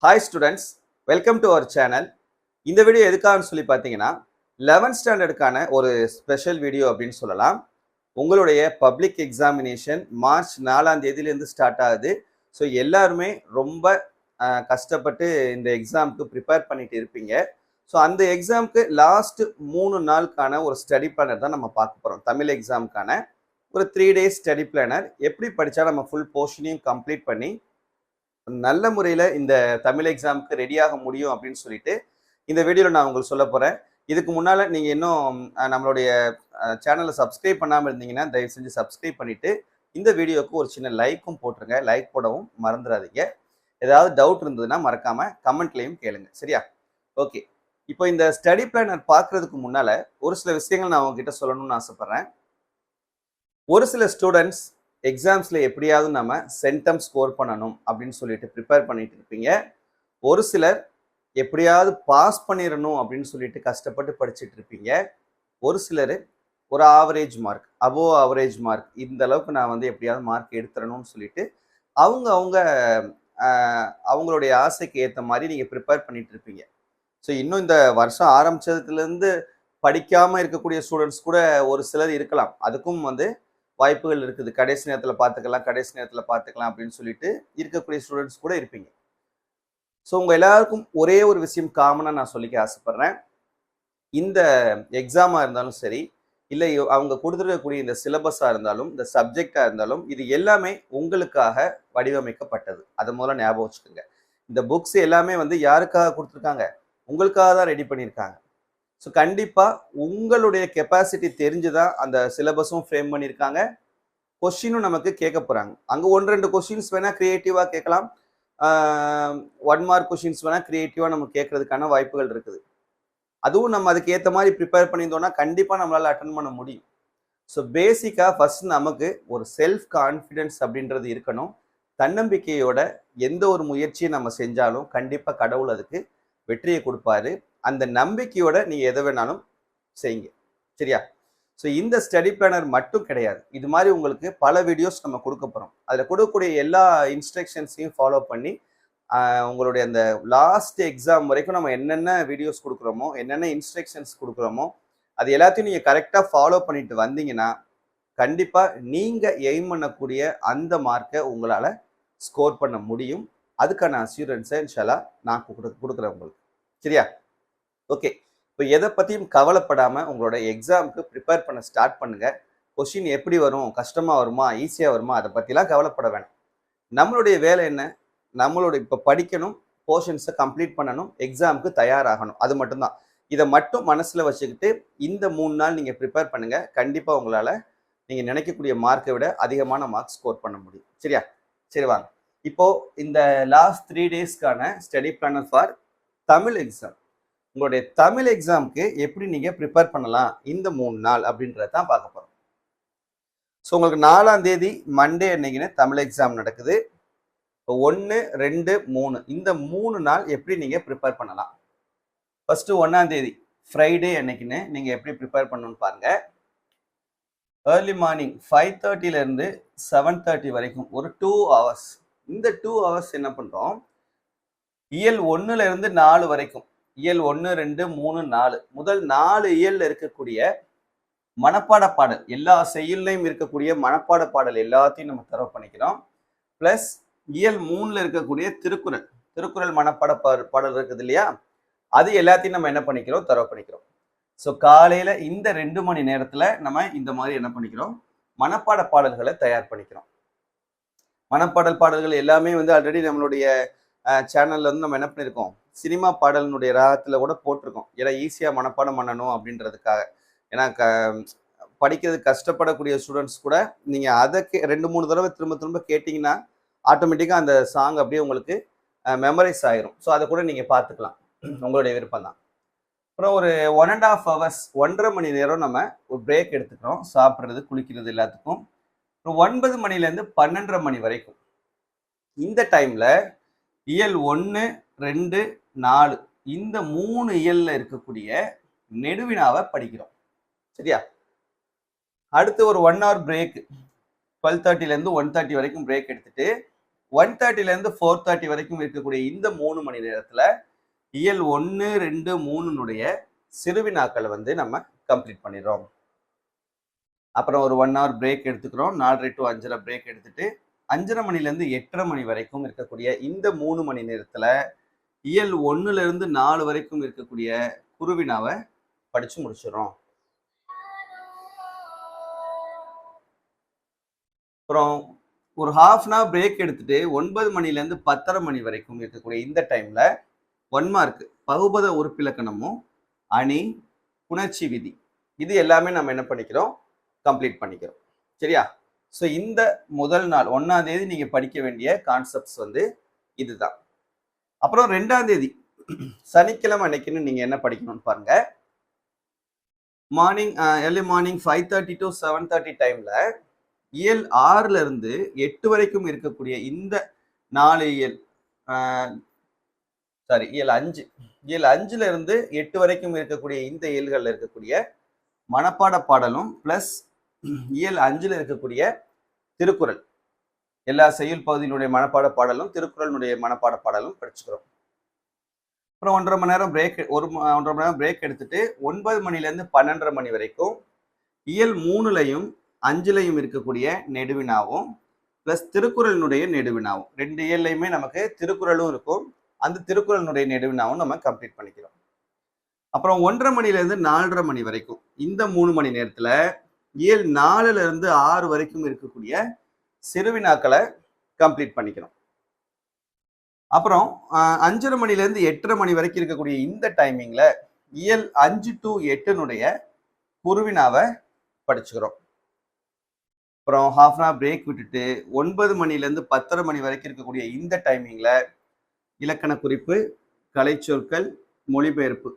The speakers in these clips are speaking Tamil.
Hi students, welcome to our channel. இந்த வீடியோ எதுக்காகன்னு சொல்லி பார்த்தீங்கன்னா 11th ஸ்டாண்டர்டுக்கான ஒரு ஸ்பெஷல் வீடியோ அப்படின்னு சொல்லலாம். உங்களுடைய பப்ளிக் எக்ஸாமினேஷன் மார்ச் 4ஆம் தேதியிலேருந்து ஸ்டார்ட் ஆகுது. ஸோ எல்லாருமே ரொம்ப கஷ்டப்பட்டு இந்த எக்ஸாமுக்கு ப்ரிப்பேர் பண்ணிட்டு இருப்பீங்க. ஸோ அந்த எக்ஸாமுக்கு லாஸ்ட் 3 நாளுக்கான ஒரு ஸ்டடி பிளானர் தான் நம்ம பார்க்க போகிறோம். தமிழ் எக்ஸாமுக்கான ஒரு 3 days ஸ்டடி பிளானர். எப்படி படித்தா நம்ம ஃபுல் போர்ஷனையும் கம்ப்ளீட் பண்ணி நல்ல முறையில் இந்த தமிழ் எக்ஸாமுக்கு ரெடியாக முடியும் அப்படின்னு சொல்லிட்டு இந்த வீடியோவில் நான் உங்களுக்கு சொல்ல போகிறேன். இதுக்கு முன்னால் நீங்கள் இன்னும் நம்மளுடைய சேனலை சப்ஸ்கிரைப் பண்ணாமல் இருந்தீங்கன்னா தயவு செஞ்சு சப்ஸ்கிரைப் பண்ணிவிட்டு இந்த வீடியோவுக்கு ஒரு சின்ன லைக்கும் போட்டுருங்க. லைக் போடவும் மறந்துடாதீங்க. ஏதாவது டவுட் இருந்ததுன்னா மறக்காமல் கமெண்ட்லேயும் கேளுங்க. சரியா? ஓகே, இப்போ இந்த ஸ்டடி பிளானர் பார்க்குறதுக்கு முன்னால் ஒரு சில விஷயங்கள் நான் உங்ககிட்ட சொல்லணும்னு ஆசைப்பட்றேன். ஒரு சில ஸ்டூடெண்ட்ஸ் எக்ஸாம்ஸில் எப்படியாவது நம்ம சென்டம் ஸ்கோர் பண்ணணும் அப்படின்னு சொல்லிட்டு ப்ரிப்பேர் பண்ணிட்டு இருப்பீங்க. ஒரு சிலர் எப்படியாவது பாஸ் பண்ணிடணும் அப்படின்னு சொல்லிட்டு கஷ்டப்பட்டு படிச்சுட்டு இருப்பீங்க. ஒரு சிலர் ஒரு average mark, above average mark, இந்த அளவுக்கு நான் வந்து எப்படியாவது மார்க் எடுத்துடணும்னு சொல்லிட்டு அவங்களுடைய ஆசைக்கு ஏற்ற மாதிரி நீங்கள் ப்ரிப்பேர் பண்ணிட்டு இருப்பீங்க. ஸோ இன்னும் இந்த வருஷம் ஆரம்பிச்சதுலேருந்து படிக்காமல் இருக்கக்கூடிய ஸ்டூடெண்ட்ஸ் கூட ஒரு சிலர் இருக்கலாம். அதுக்கும் வந்து வாய்ப்புகள் இருக்குது. கடைசி நேரத்தில் பார்த்துக்கலாம் அப்படின்னு சொல்லிட்டு இருக்கக்கூடிய ஸ்டூடெண்ட்ஸ் கூட இருப்பீங்க. ஸோ உங்கள் எல்லாருக்கும் ஒரே ஒரு விஷயம் காமனாக நான் சொல்லிக்க ஆசைப்பட்றேன். இந்த எக்ஸாமாக இருந்தாலும் சரி, இல்லை அவங்க கொடுத்துருக்கக்கூடிய இந்த சிலபஸாக இருந்தாலும், இந்த சப்ஜெக்டாக இருந்தாலும், இது எல்லாமே உங்களுக்காக வடிவமைக்கப்பட்டது. அதை முதல்ல ஞாபகம் வச்சுக்கோங்க. இந்த புக்ஸ் எல்லாமே வந்து யாருக்காக கொடுத்துருக்காங்க? உங்களுக்காக தான் ரெடி பண்ணியிருக்காங்க. ஸோ கண்டிப்பாக உங்களுடைய கெப்பாசிட்டி தெரிஞ்சு தான் அந்த சிலபஸும் ஃப்ரேம் பண்ணியிருக்காங்க. கொஸ்டினும் நமக்கு கேட்க போகிறாங்க. அங்கே 1-2 கொஸ்டின்ஸ் வேணால் க்ரியேட்டிவாக கேட்கலாம். 1 mark கொஸ்டின்ஸ் வேணால் க்ரியேட்டிவாக நம்ம கேட்கறதுக்கான வாய்ப்புகள் இருக்குது. அதுவும் நம்ம அதுக்கு ஏற்ற மாதிரி ப்ரிப்பேர் பண்ணியிருந்தோம்னா கண்டிப்பாக நம்மளால் அட்டன் பண்ண முடியும். ஸோ பேசிக்காக ஃபர்ஸ்ட் நமக்கு ஒரு செல்ஃப் கான்ஃபிடென்ஸ் அப்படின்றது இருக்கணும். தன்னம்பிக்கையோட எந்த ஒரு முயற்சியை நம்ம செஞ்சாலும் கண்டிப்பாக கடவுள் அதுக்கு வெற்றியை கொடுப்பாரு. அந்த நம்பிக்கையோட நீங்கள் எதை வேணாலும் செய்யுங்க. சரியா? ஸோ இந்த ஸ்டடி பிளானர் மட்டும் கிடையாது, இது மாதிரி உங்களுக்கு பல வீடியோஸ் நம்ம கொடுக்க போகிறோம். அதில் கொடுக்கக்கூடிய எல்லா இன்ஸ்ட்ரக்ஷன்ஸையும் ஃபாலோ பண்ணி உங்களுடைய அந்த லாஸ்ட் எக்ஸாம் வரைக்கும் நம்ம என்னென்ன வீடியோஸ் கொடுக்குறோமோ, என்னென்ன இன்ஸ்ட்ரக்ஷன்ஸ் கொடுக்குறோமோ, அது எல்லாத்தையும் நீங்கள் கரெக்டாக ஃபாலோ பண்ணிட்டு வந்தீங்கன்னா கண்டிப்பாக நீங்கள் எய்ம் பண்ணக்கூடிய அந்த மார்க்கை உங்களால் ஸ்கோர் பண்ண முடியும். அதுக்கான அஷ்யூரன்ஸை இன்ஷால்லா நான் கொடுக்குறேன் உங்களுக்கு. சரியா? ஓகே, இப்போ எதை பற்றியும் கவலைப்படாமல் உங்களோட எக்ஸாமுக்கு ப்ரிப்பேர் பண்ண ஸ்டார்ட் பண்ணுங்கள். கொஷின் எப்படி வரும், கஷ்டமாக வருமா, ஈஸியாக வருமா, அதை பற்றிலாம் கவலைப்பட வேணாம். நம்மளுடைய வேலை என்ன? இப்போ படிக்கணும், போர்ஷன்ஸை கம்ப்ளீட் பண்ணணும், எக்ஸாமுக்கு தயாராகணும். அது மட்டும்தான். இதை மட்டும் மனசில் வச்சுக்கிட்டு இந்த 3 நாள் நீங்கள் ப்ரிப்பேர் பண்ணுங்கள். கண்டிப்பாக உங்களால் நீங்கள் நினைக்கக்கூடிய மார்க்கை விட அதிகமான மார்க் ஸ்கோர் பண்ண முடியும். சரியா? சரி, வாங்க இப்போது இந்த லாஸ்ட் 3 daysக்கான study planner for Tamil exam. உங்களுடைய தமிழ் எக்ஸாமுக்கு எப்படி நீங்கள் ப்ரிப்பேர் பண்ணலாம் இந்த 3 நாள் அப்படின்றத தான் பார்க்க போகிறோம். ஸோ உங்களுக்கு 4ஆம் தேதி மண்டே அன்னைக்குன்னு தமிழ் எக்ஸாம் நடக்குது. இப்போ 1, 2, 3 இந்த 3 நாள் எப்படி நீங்கள் ப்ரிப்பேர் பண்ணலாம்? ஃபர்ஸ்ட்டு 1ஆம் தேதி ஃப்ரைடே அன்னைக்குன்னு நீங்கள் எப்படி ப்ரிப்பேர் பண்ணணும்னு பாருங்கள். ஏர்லி மார்னிங் 5:30லேருந்து 7:30 வரைக்கும் ஒரு 2 hours. இந்த 2 hours என்ன பண்ணுறோம்? இயல் 1லேருந்து 4 வரைக்கும், இயல் 1, 2, 3, 4 முதல் 4 இயல்ல இருக்கக்கூடிய மனப்பாட பாடல், எல்லா செயல்லையும் இருக்கக்கூடிய மனப்பாட பாடல் எல்லாத்தையும் நம்ம தரவு பண்ணிக்கிறோம். ப்ளஸ் இயல் 3ல் இருக்கக்கூடிய திருக்குறள் மனப்பாட பாடல் இருக்குது இல்லையா, அது எல்லாத்தையும் நம்ம என்ன பண்ணிக்கிறோம்? தரவு பண்ணிக்கிறோம். ஸோ காலையில் இந்த 2 மணி நேரத்தில் நம்ம இந்த மாதிரி என்ன பண்ணிக்கிறோம்? மனப்பாட பாடல்களை தயார் பண்ணிக்கிறோம். பாடல்கள் எல்லாமே வந்து ஆல்ரெடி நம்மளுடைய சேனல்ல வந்து நம்ம என்ன பண்ணியிருக்கோம்? சினிமா பாடலினுடைய ராகத்தில் கூட போட்டிருக்கோம். ஏன்னா ஈஸியாக மனப்பாடம் பண்ணணும் அப்படின்றதுக்காக. ஏன்னா படிக்கிறது கஷ்டப்படக்கூடிய ஸ்டூடெண்ட்ஸ் கூட நீங்கள் அதை 2-3 தடவை திரும்ப கேட்டிங்கன்னா ஆட்டோமேட்டிக்காக அந்த சாங் அப்படியே உங்களுக்கு மெமரைஸ் ஆயிரும். ஸோ அதை கூட நீங்கள் பார்த்துக்கலாம், உங்களுடைய விருப்பம் தான். அப்புறம் ஒரு 1.5 hours 1.5 மணி நேரம் நம்ம ஒரு பிரேக் எடுத்துக்கிறோம். சாப்பிட்றது, குளிக்கிறது எல்லாத்துக்கும். 9 மணிலேருந்து 12:30 மணி வரைக்கும் இந்த டைமில் இயல் 1, 2, 4 இந்த 3 இயல்ல இருக்கக்கூடிய நெடுவினாவை படிக்கிறோம். சரியா? அடுத்து ஒரு 1 hour பிரேக் 12:30லேருந்து 1:30 வரைக்கும் பிரேக் எடுத்துட்டு 1:30லேருந்து 4:30 வரைக்கும் இருக்கக்கூடிய இந்த 3 மணி நேரத்துல இயல் 1, 2, 3னுடைய சிறுவினாக்களை வந்து நம்ம கம்ப்ளீட் பண்ணிடுறோம். அப்புறம் ஒரு 1 hour பிரேக் எடுத்துக்கிறோம். 4:30 to 5:30 பிரேக் எடுத்துட்டு 5:30 மணிலேருந்து 8:30 மணி வரைக்கும் இருக்கக்கூடிய இந்த 3 மணி நேரத்துல இயல் 1லேருந்து 4 வரைக்கும் இருக்கக்கூடிய குருவினாவை படிச்சு முடிச்சிடறோம். அப்புறம் ஒரு ½ hour பிரேக் எடுத்துட்டு 9 மணிலேருந்து 10:30 மணி வரைக்கும் இருக்கக்கூடிய இந்த டைம்ல 1 மார்க் பகுபத உறுப்பிலக்கணமும் அணி புணர்ச்சி விதி இது எல்லாமே நம்ம என்ன பண்ணிக்கிறோம், கம்ப்ளீட் பண்ணிக்கிறோம். சரியா? ஸோ இந்த முதல் நாள் 1ஆம் தேதி நீங்க படிக்க வேண்டிய கான்செப்ட்ஸ் வந்து இதுதான். அப்புறம் 2ஆம் தேதி சனிக்கிழமை அன்னைக்குன்னு நீங்க என்ன படிக்கணும்னு பாருங்க. மார்னிங் early morning 5:30 to 7:30 டைம்ல இயல் 6லேருந்து 8 வரைக்கும் இருக்கக்கூடிய இந்த 4 இயல் இயல் 5 இயல் 5லேருந்து 8 வரைக்கும் இருக்கக்கூடிய இந்த இயல்களில் இருக்கக்கூடிய மனப்பாட பாடலும் பிளஸ் இயல் 5ல் இருக்கக்கூடிய திருக்குறள் எல்லா செய்யுள் பகுதியினுடைய மனப்பாட பாடலும் திருக்குறளுடைய மனப்பாட பாடலும் படிச்சுக்கிறோம். அப்புறம் 1.5 மணி நேரம் பிரேக் 1.5 மணி நேரம் பிரேக் எடுத்துட்டு 9 மணிலேருந்து 12:30 மணி வரைக்கும் இயல் 3லையும் 5லையும் இருக்கக்கூடிய நெடுவினாவும் பிளஸ் திருக்குறளினுடைய நெடுவினாவும் 2 இயல்லையுமே நமக்கு திருக்குறளும் இருக்கும். அந்த திருக்குறளினுடைய நெடுவினாவும் நம்ம கம்ப்ளீட் பண்ணிக்கிறோம். அப்புறம் 1:30 மணிலேருந்து 4:30 மணி வரைக்கும் இந்த 3 மணி நேரத்துல இயல் 4லேருந்து 6 வரைக்கும் இருக்கக்கூடிய சிறுவினாக்களை கம்ப்ளீட் பண்ணிக்கிறோம். அப்புறம் 5:30 மணிலேருந்து 8:30 மணி வரைக்கும் இருக்கக்கூடிய இந்த டைமிங்ல இயல் 5 to 8னுடைய குருவினாவை படிச்சுக்கிறோம். அப்புறம் ½ hour பிரேக் விட்டுட்டு 9 மணிலேருந்து 10:30 மணி வரைக்கும் இருக்கக்கூடிய இந்த டைமிங்ல இலக்கண குறிப்பு, கலைச்சொற்கள், மொழிபெயர்ப்பு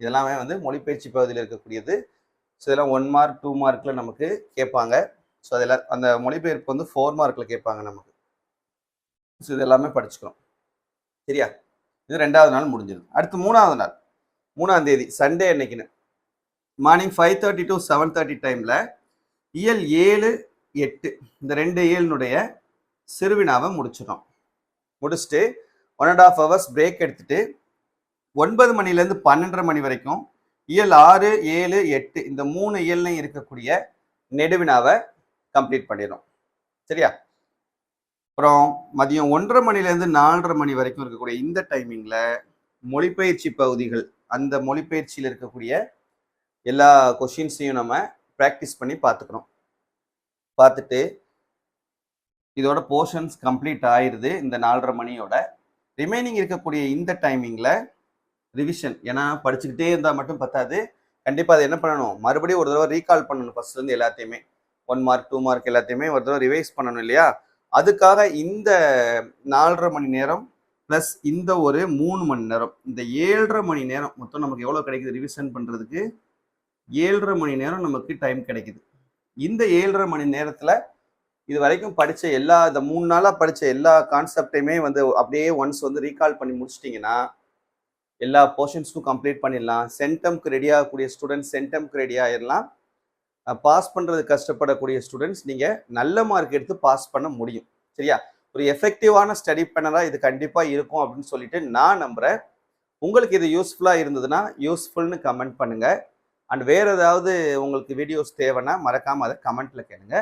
இதெல்லாமே வந்து மொழிபெயர்ச்சி பகுதியில் இருக்கக்கூடியது. ஸோ இதெல்லாம் 1 மார்க் 2 மார்க்ல நமக்கு கேட்பாங்க. ஸோ அதெல்லாம் அந்த மொழிபெயர்ப்பு வந்து 4 மார்க்ல கேட்பாங்க நமக்கு. ஸோ இது எல்லாமே படிச்சுக்கிறோம். சரியா? இது 2வது நாள் முடிஞ்சிடும். அடுத்து 3வது நாள் 3ஆம் தேதி சண்டே அன்னைக்குன்னு மார்னிங் 5:30 to 7:30 டைம்ல இயல் 7, 8 இந்த 2 இயலினுடைய சிறுவினாவை முடிச்சிடும். முடிச்சுட்டு 1.5 hours பிரேக் எடுத்துட்டு 9 மணிலேருந்து 12:30 மணி வரைக்கும் இயல் 6, 7, 8 இந்த 3 இயல்லையும் இருக்கக்கூடிய நெடுவினாவை கம்ப்ளீட் பண்ணிடும். சரியா? அப்புறம் மதியம் 1:30 மணிலேருந்து 4:30 மணி வரைக்கும் இருக்கக்கூடிய இந்த டைமிங்ல மொழிபெயர்ச்சி பகுதிகள் அந்த மொழிபெயர்ச்சியில் இருக்கக்கூடிய எல்லா கொஷின்ஸையும் நம்ம ப்ராக்டிஸ் பண்ணி பார்த்துக்கணும். பார்த்துட்டு இதோட போர்ஷன்ஸ் கம்ப்ளீட் ஆயிடுது. இந்த 4:30 மணியோட ரிமைனிங் இருக்கக்கூடிய இந்த டைமிங்ல ரிவிஷன். ஏன்னா படிச்சுக்கிட்டே இருந்தால் மட்டும் பத்தாது. கண்டிப்பாக அதை என்ன பண்ணணும், மறுபடியும் ஒரு தடவை ரீகால் பண்ணணும். ஃபர்ஸ்ட்லேருந்து எல்லாத்தையுமே 1 மார்க் 2 மார்க் எல்லாத்தையுமே ஒரு தடவை ரிவைஸ் பண்ணணும் இல்லையா? அதுக்காக இந்த 4:30 மணி நேரம் ப்ளஸ் இந்த ஒரு 3 மணி நேரம் இந்த 7:30 மணி நேரம் மொத்தம் நமக்கு எவ்வளோ கிடைக்குது ரிவிஷன் பண்ணுறதுக்கு? 7:30 மணி நேரம் நமக்கு டைம் கிடைக்குது. இந்த 7:30 மணி நேரத்தில் இது வரைக்கும் படித்த இந்த 3 நாளாக படித்த எல்லா கான்செப்டையுமே வந்து அப்படியே ஒன்ஸ் வந்து ரீகால் பண்ணி முடிச்சிட்டிங்கன்னா எல்லா போர்ஷன்ஸும் கம்ப்ளீட் பண்ணிடலாம். சென்டம்க்கு ரெடி ஆகக்கூடிய ஸ்டூடெண்ட்ஸ் சென்டம்க்கு ரெடி ஆகிடலாம். பாஸ் பண்ணுறது கஷ்டப்படக்கூடிய ஸ்டூடெண்ட்ஸ் நீங்கள் நல்ல மார்க் எடுத்து பாஸ் பண்ண முடியும். சரியா? ஒரு எஃபெக்டிவான ஸ்டடி பண்ணராக இது கண்டிப்பாக இருக்கும் அப்படின்னு சொல்லிட்டு நான் நம்புகிறேன். உங்களுக்கு இது யூஸ்ஃபுல்லாக இருந்ததுன்னா யூஸ்ஃபுல்னு கமெண்ட் பண்ணுங்கள். அண்ட் வேறு ஏதாவது உங்களுக்கு வீடியோஸ் தேவைன்னா மறக்காமல் அதை கமெண்ட்டில் கேளுங்க.